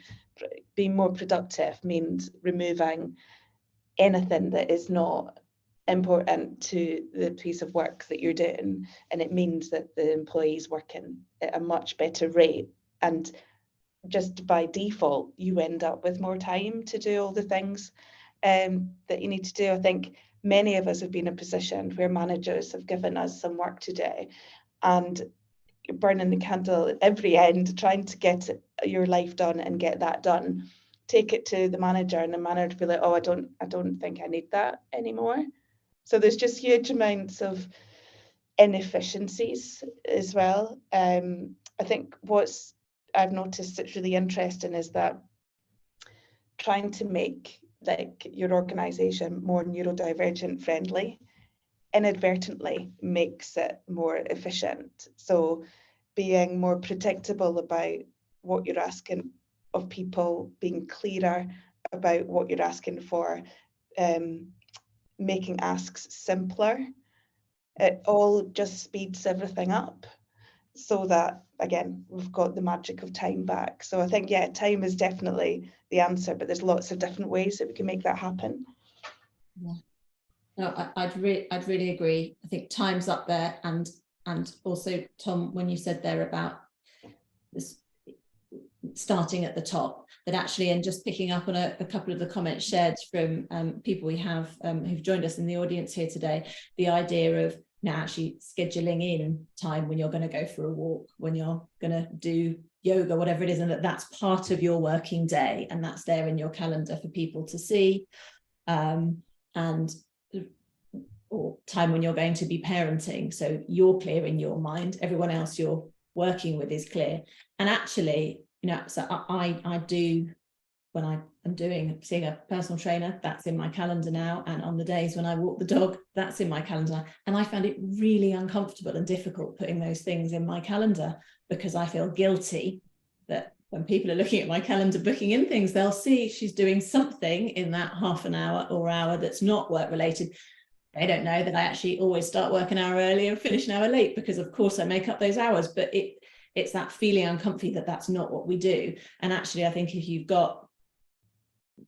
Being more productive means removing anything that is not important to the piece of work that you're doing, and it means that the employee's working at a much better rate, and just by default you end up with more time to do all the things that you need to do. I think many of us have been in a position where managers have given us some work to do, and you're burning the candle at every end trying to get your life done and get that done. Take it to the manager, and the manager will be like, oh, I don't think I need that anymore. So there's just huge amounts of inefficiencies as well. I think what's I've noticed that's really interesting is that trying to make like your organization more neurodivergent friendly inadvertently makes it more efficient. So being more predictable about what you're asking of people, being clearer about what you're asking for, making asks simpler, it all just speeds everything up, so that again we've got the magic of time back. So I think, yeah, time is definitely the answer, but there's lots of different ways that we can make that happen. Yeah, no, I'd really agree. I think time's up there, and also Tom, when you said there about this starting at the top, that actually, and just picking up on a couple of the comments shared from people we have who've joined us in the audience here today, the idea of now actually scheduling in time when you're going to go for a walk, when you're going to do yoga, whatever it is, and that's part of your working day, and that's there in your calendar for people to see, or time when you're going to be parenting, so you're clear in your mind, everyone else you're working with is clear. And actually, you know, so I do, when I am seeing a personal trainer, that's in my calendar now, and on the days when I walk the dog, that's in my calendar. And I found it really uncomfortable and difficult putting those things in my calendar, because I feel guilty that when people are looking at my calendar booking in things, they'll see she's doing something in that half an hour or hour that's not work related. They don't know that I actually always start work an hour early and finish an hour late, because of course I make up those hours, but it's that feeling uncomfy that that's not what we do. And actually, I think if you've got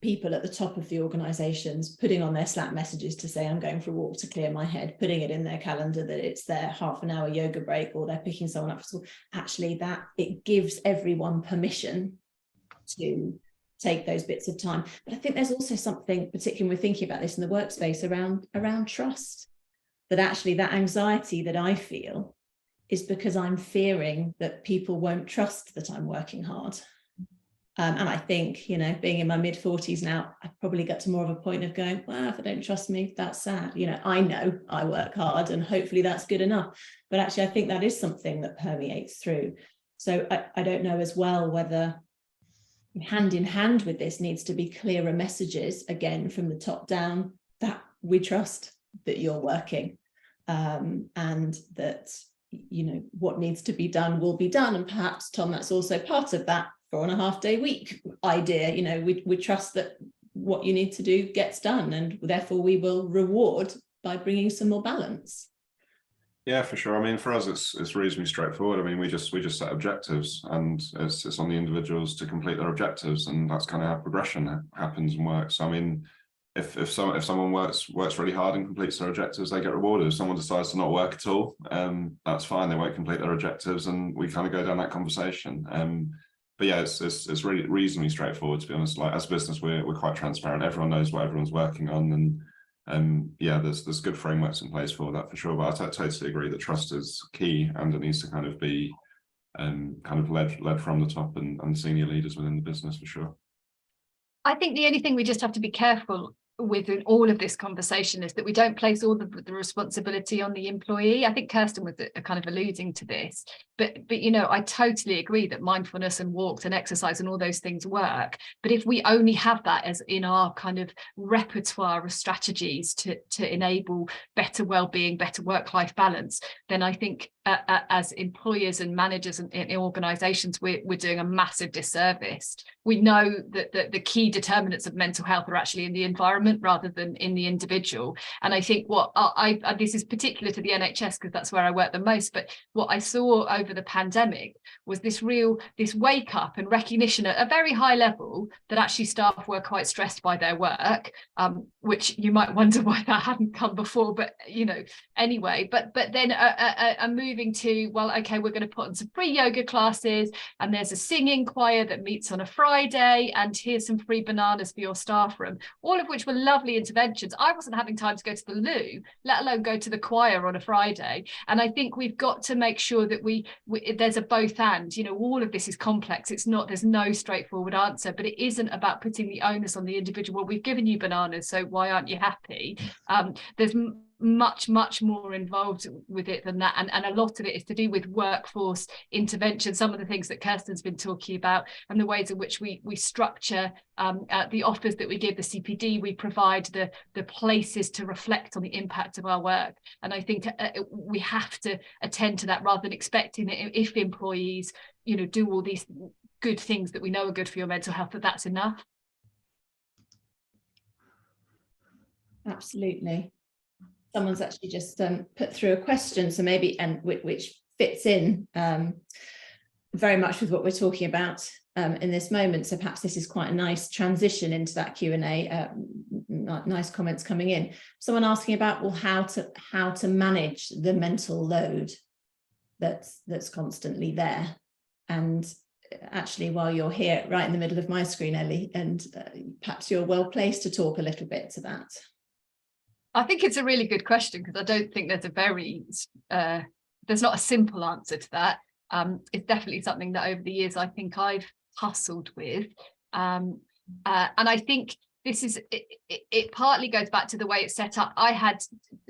people at the top of the organizations putting on their Slack messages to say, I'm going for a walk to clear my head, putting it in their calendar that it's their half-an-hour yoga break, or they're picking someone up for school, actually that it gives everyone permission to take those bits of time. But I think there's also something, particularly when we're thinking about this in the workspace, around trust, that actually that anxiety that I feel is because I'm fearing that people won't trust that I'm working hard. And I think, you know, being in my mid-40s now, I probably got to more of a point of going, well, if they don't trust me, that's sad. You know I work hard and hopefully that's good enough. But actually, I think that is something that permeates through. So I don't know as well whether hand in hand with this needs to be clearer messages, again, from the top down, that we trust that you're working, and that, you know, what needs to be done will be done. And perhaps, Tom, that's also part of that 4.5-day week idea. You know, we trust that what you need to do gets done, and therefore we will reward by bringing some more balance. Yeah, for sure. I mean, for us, it's reasonably straightforward. I mean, we just set objectives, and it's on the individuals to complete their objectives, and that's kind of how progression happens and works. So, I mean, if someone works really hard and completes their objectives, they get rewarded. If someone decides to not work at all, that's fine. They won't complete their objectives, and we kind of go down that conversation. But yeah, it's really reasonably straightforward, to be honest. Like, as a business, we're quite transparent. Everyone knows what everyone's working on, and yeah, there's good frameworks in place for that, for sure. But I totally agree that trust is key, and it needs to kind of be kind of led from the top and senior leaders within the business, for sure. I think the only thing we just have to be careful with in all of this conversation is that we don't place all the responsibility on the employee. I think Kirsten was kind of alluding to this, but you know, I totally agree that mindfulness and walks and exercise and all those things work. But if we only have that as in our kind of repertoire of strategies to enable better well-being, better work-life balance, then I think as employers and managers and in organizations, we're doing a massive disservice. We know that the key determinants of mental health are actually in the environment rather than in the individual. And I think what this is particular to the NHS because that's where I work the most, but what I saw over the pandemic was this wake up and recognition at a very high level that actually staff were quite stressed by their work, which you might wonder why that hadn't come before, but you know, anyway, but then moving to, well, okay, we're going to put on some free yoga classes, and there's a singing choir that meets on a Friday, and here's some free bananas for your staff room, all of which were lovely interventions. I wasn't having time to go to the loo, let alone go to the choir on a Friday. And I think we've got to make sure that there's a both and, you know, all of this is complex. There's no straightforward answer, but it isn't about putting the onus on the individual. Well, we've given you bananas, so why aren't you happy? There's much more involved with it than that, and a lot of it is to do with workforce intervention, some of the things that Kirsten's been talking about, and the ways in which we structure the offers that we give, the CPD we provide, the places to reflect on the impact of our work. And I think we have to attend to that rather than expecting that if employees, you know, do all these good things that we know are good for your mental health, that's enough. Absolutely. Someone's actually just put through a question, so maybe, and which fits in very much with what we're talking about in this moment. So perhaps this is quite a nice transition into that Q&A. Nice comments coming in. Someone asking about, well, how to manage the mental load that's constantly there. And actually, while you're here, right in the middle of my screen, Ellie, and perhaps you're well placed to talk a little bit to that. I think it's a really good question because I don't think there's there's not a simple answer to that. It's definitely something that over the years I think I've hustled with, and I think this is it partly goes back to the way it's set up. I had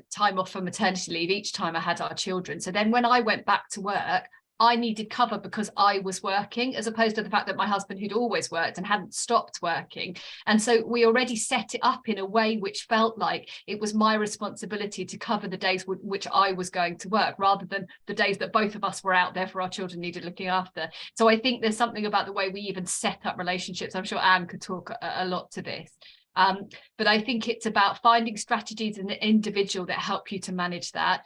time off for maternity leave each time I had our children, so then when I went back to work, I needed cover because I was working, as opposed to the fact that my husband, who'd always worked and hadn't stopped working. And so we already set it up in a way which felt like it was my responsibility to cover the days which I was going to work, rather than the days that both of us were out there for our children needed looking after. So I think there's something about the way we even set up relationships. I'm sure Anne could talk a lot to this. But I think it's about finding strategies in the individual that help you to manage that.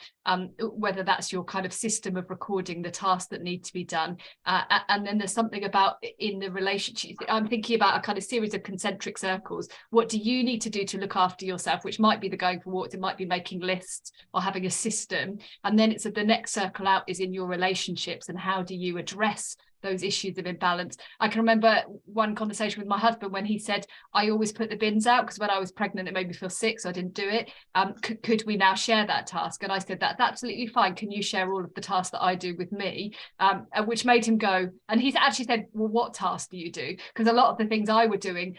whether that's your kind of system of recording the tasks that need to be done. And then there's something about in the relationship, I'm thinking about a kind of series of concentric circles. What do you need to do to look after yourself, which might be the going for walks, it might be making lists or having a system. And then it's the next circle out is in your relationships, and how do you address those issues of imbalance. I can remember one conversation with my husband when he said, I always put the bins out because when I was pregnant, it made me feel sick, so I didn't do it. Could we now share that task? And I said, that's absolutely fine. Can you share all of the tasks that I do with me? Which made him go, and he's actually said, well, what tasks do you do? Because a lot of the things I were doing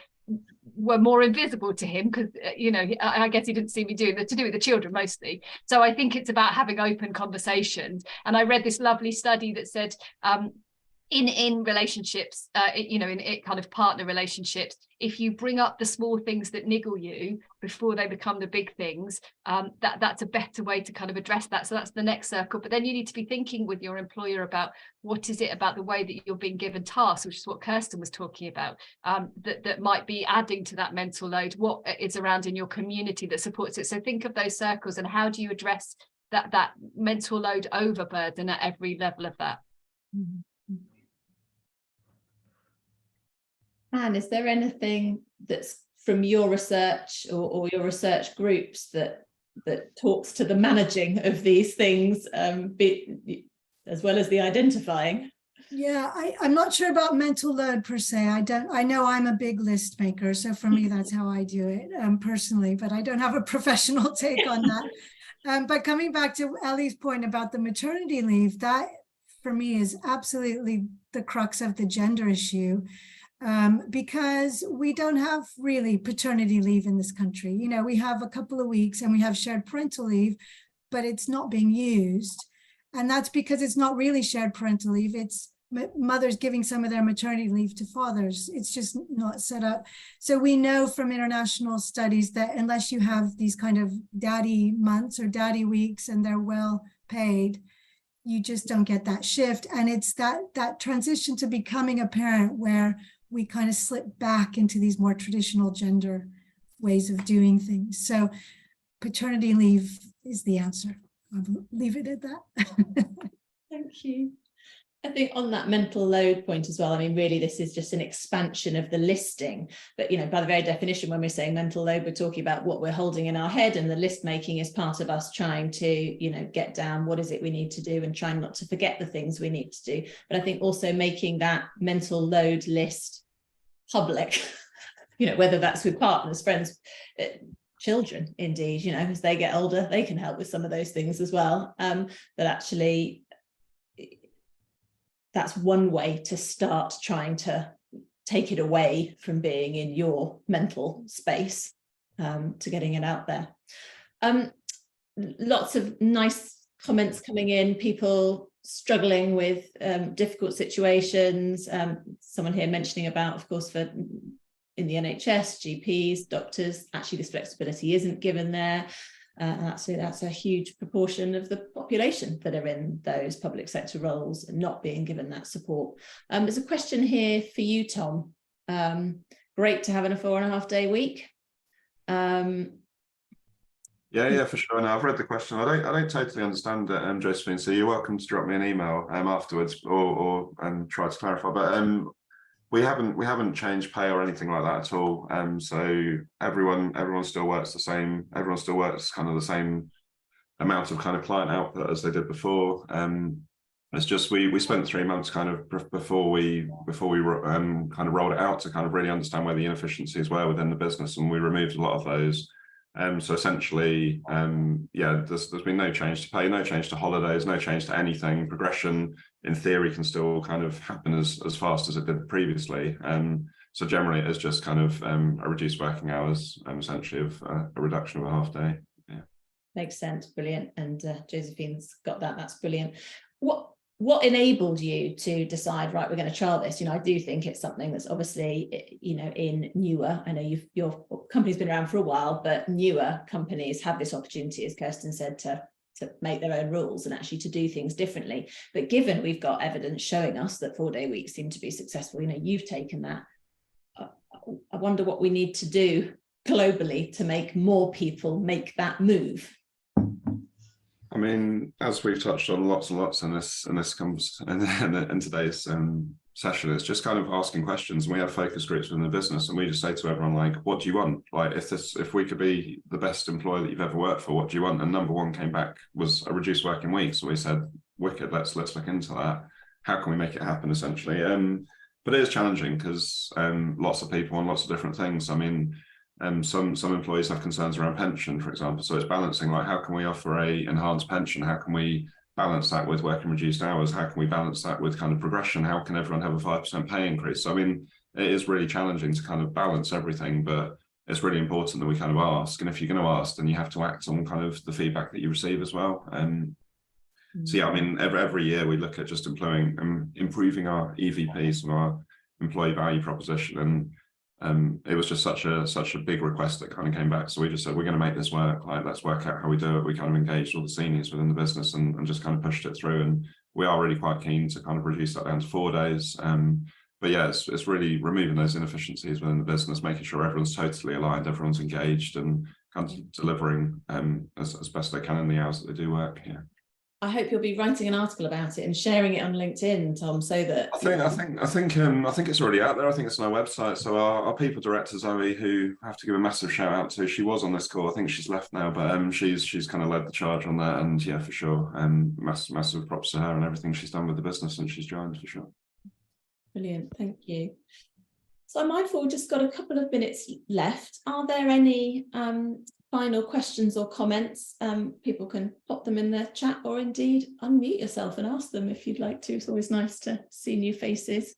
were more invisible to him because, you know, I guess he didn't see me doing that, to do with the children mostly. So I think it's about having open conversations. And I read this lovely study that said, in relationships, you know, in kind of partner relationships, if you bring up the small things that niggle you before they become the big things, that's a better way to kind of address that. So that's the next circle. But then you need to be thinking with your employer about what is it about the way that you're being given tasks, which is what Kirsten was talking about, that might be adding to that mental load. What is around in your community that supports it? So think of those circles and how do you address that mental load overburden at every level of that. Mm-hmm. And is there anything that's from your research or your research groups that talks to the managing of these things, as well as the identifying? Yeah, I'm not sure about mental load per se. I know I'm a big list maker, so for me that's how I do it personally, but I don't have a professional take on that. But coming back to Ellie's point about the maternity leave, that for me is absolutely the crux of the gender issue. Because we don't have really paternity leave in this country. You know, we have a couple of weeks and we have shared parental leave, but it's not being used. And that's because it's not really shared parental leave. It's mothers giving some of their maternity leave to fathers. It's just not set up. So we know from international studies that unless you have these kind of daddy months or daddy weeks and they're well paid, you just don't get that shift. And it's that transition to becoming a parent where we kind of slip back into these more traditional gender ways of doing things. So paternity leave is the answer. I'll leave it at that. Thank you. I think on that mental load point as well, I mean, really, this is just an expansion of the listing. But, you know, by the very definition, when we're saying mental load, we're talking about what we're holding in our head, and the list making is part of us trying to, you know, get down what is it we need to do and trying not to forget the things we need to do. But I think also making that mental load list public, you know, whether that's with partners, friends, children, indeed, you know, as they get older, they can help with some of those things as well. But actually, that's one way to start trying to take it away from being in your mental space, to getting it out there. Lots of nice comments coming in, people struggling with difficult situations. Someone here mentioning about, of course, for in the NHS, GPs, doctors, actually this flexibility isn't given there. And that's a huge proportion of the population that are in those public sector roles and not being given that support. There's a question here for you, Tom. Great to have in a 4.5-day week. Yeah, for sure. Now I've read the question. I don't totally understand it, Josephine. So you're welcome to drop me an email afterwards or try to clarify. But we haven't changed pay or anything like that at all. So everyone still works the same. Everyone still works kind of the same amount of kind of client output as they did before. It's just we spent 3 months kind of before we kind of rolled it out to kind of really understand where the inefficiencies were within the business, and we removed a lot of those. So essentially, there's been no change to pay, no change to holidays, no change to anything. Progression, in theory, can still kind of happen as fast as it did previously. So generally, it is just kind of a reduced working hours, essentially of a reduction of a half day. Yeah, makes sense. Brilliant. And Josephine's got that. That's brilliant. What enabled you to decide, right, we're going to trial this? You know, I do think it's something that's obviously, you know, in newer, I know your company's been around for a while, but newer companies have this opportunity, as Kirsten said, to make their own rules and actually to do things differently. But given we've got evidence showing us that 4-day weeks seem to be successful, you know, you've taken that. I wonder what we need to do globally to make more people make that move. I mean, as we've touched on lots and lots, and this comes in today's session, it's just kind of asking questions. And we have focus groups within the business, and we just say to everyone, like, what do you want? Like, if we could be the best employer that you've ever worked for, what do you want? And number one came back was a reduced working week. So we said, wicked, let's look into that. How can we make it happen, essentially? But it is challenging because lots of people want lots of different things. I mean, some employees have concerns around pension, for example. So it's balancing, like, how can we offer a enhanced pension? How can we balance that with working reduced hours? How can we balance that with kind of progression? How can everyone have a 5% pay increase? So, I mean, it is really challenging to kind of balance everything, but it's really important that we kind of ask. And if you're going to ask, then you have to act on kind of the feedback that you receive as well. So yeah, I mean, every year we look at just improving our EVPs and our employee value proposition. And it was just such a big request that kind of came back. So we just said, we're going to make this work. Like, let's work out how we do it. We kind of engaged all the seniors within the business and just kind of pushed it through. And we are really quite keen to kind of reduce that down to 4 days. But yeah, it's really removing those inefficiencies within the business, making sure everyone's totally aligned, everyone's engaged, and kind of delivering as best they can in the hours that they do work. Yeah. I hope you'll be writing an article about it and sharing it on LinkedIn, Tom, so that I think it's already out there. I think it's on our website. So our people director Zoe, who I have to give a massive shout out to, she was on this call. I think she's left now, but she's kind of led the charge on that. And yeah, for sure, massive props to her and everything she's done with the business, and she's joined for sure. Brilliant, thank you. So I'm mindful we've just got a couple of minutes left. Are there any final questions or comments? People can pop them in the chat, or indeed unmute yourself and ask them if you'd like to. It's always nice to see new faces.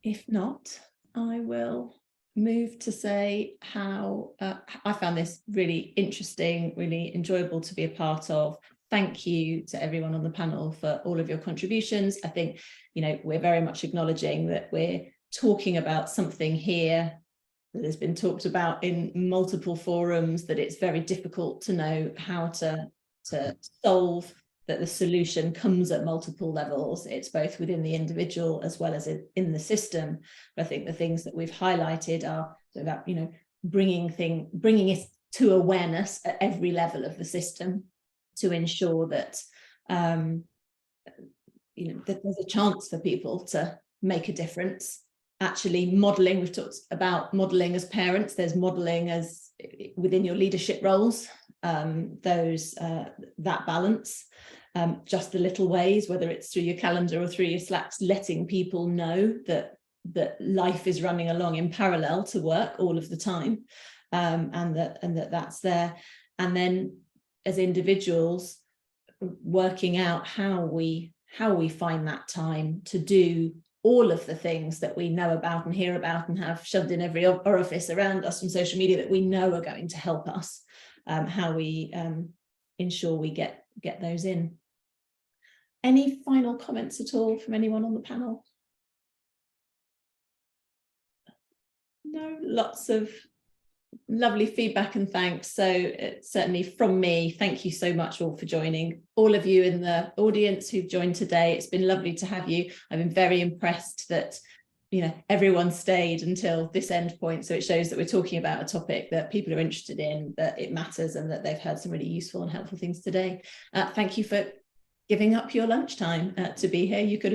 If not, I will move to say how I found this really interesting, really enjoyable to be a part of. Thank you to everyone on the panel for all of your contributions. I think, you know, we're very much acknowledging that we're talking about something here that has been talked about in multiple forums, that it's very difficult to know how to solve, that the solution comes at multiple levels. It's both within the individual as well as in the system. But I think the things that we've highlighted are about, you know, bringing it to awareness at every level of the system to ensure that, you know, that there's a chance for people to make a difference. Actually modeling, we've talked about modeling as parents, there's modeling as within your leadership roles, that balance, just the little ways, whether it's through your calendar or through your Slacks, letting people know that life is running along in parallel to work all of the time, and that's there. And then as individuals, working out how we find that time to do all of the things that we know about and hear about and have shoved in every orifice around us from social media that we know are going to help us, how we ensure we get those in. Any final comments at all from anyone on the panel? No, lots of lovely feedback and thanks. So certainly from me, thank you so much all for joining. All of you in the audience who've joined today, it's been lovely to have you. I've been very impressed that, you know, everyone stayed until this end point. So it shows that we're talking about a topic that people are interested in, that it matters, and that they've heard some really useful and helpful things today. Thank you for giving up your lunchtime to be here. You could have